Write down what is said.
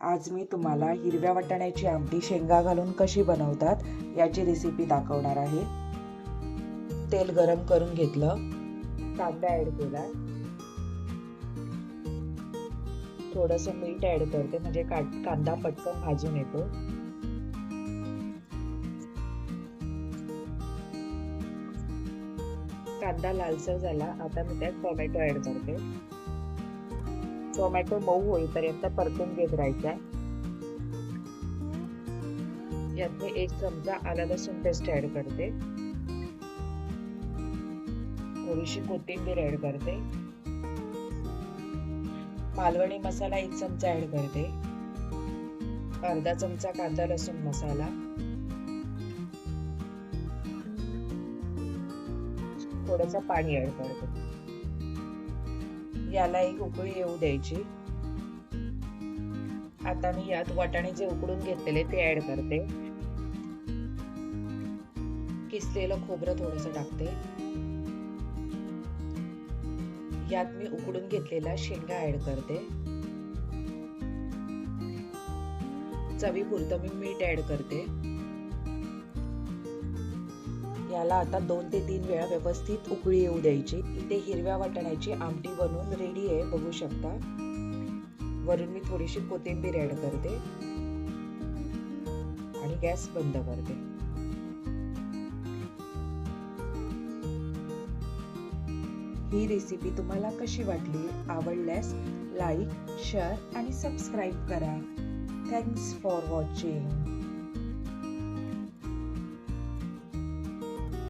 आज मी तुम्हाला हिरव्या वाटाण्याची आमटी शेंगा घालून कशी बनवतात याची रेसिपी दाखवणार आहे। तेल गरम करून घेतलं, कांदा ऍड केला, थोडंसं मीठ ऍड करते म्हणजे कांदा पटकन भाजून येतो। कांदा लालसर झाला, आता मी त्यात टोमॅटो ऍड करते। टोमॅटो मऊ होईपर्यंत परतून घेत राहायचा। यात मी 1 चमचा आला लसूण पेस्ट ऍड करते, थोडीशी कोथिंबीर ऍड करते, मालवणी मसाला 1 चमचा ऍड करते, अर्धा चमचा कांदा लसूण मसाला, थोडंसं पाणी ऍड करते। याला एक उकळी येऊ द्यायची। आता मी यात वाटाणे जे उकडून घेतलेले ते ऍड करते, किसलेलं खोबरं थोडंसं टाकते, यात मी उकडून घेतलेला शेंगा ऍड करते, चवीपुरतं मी मीठ ऍड करते। याला आता 2 ते 3 वेळा व्यवस्थित उकळी येऊ द्यायची। इथे हिरव्या वाटाण्याची आमटी बनवून रेडी आहे, बघू शकता। वरून मी थोडीशी कोथिंबीर ऍड करते आणि गॅस बंद करते। ही रेसिपी तुम्हाला कशी वाटली? आवडल्यास लाईक, शेअर आणि सबस्क्राईब करा। Thanks for watching.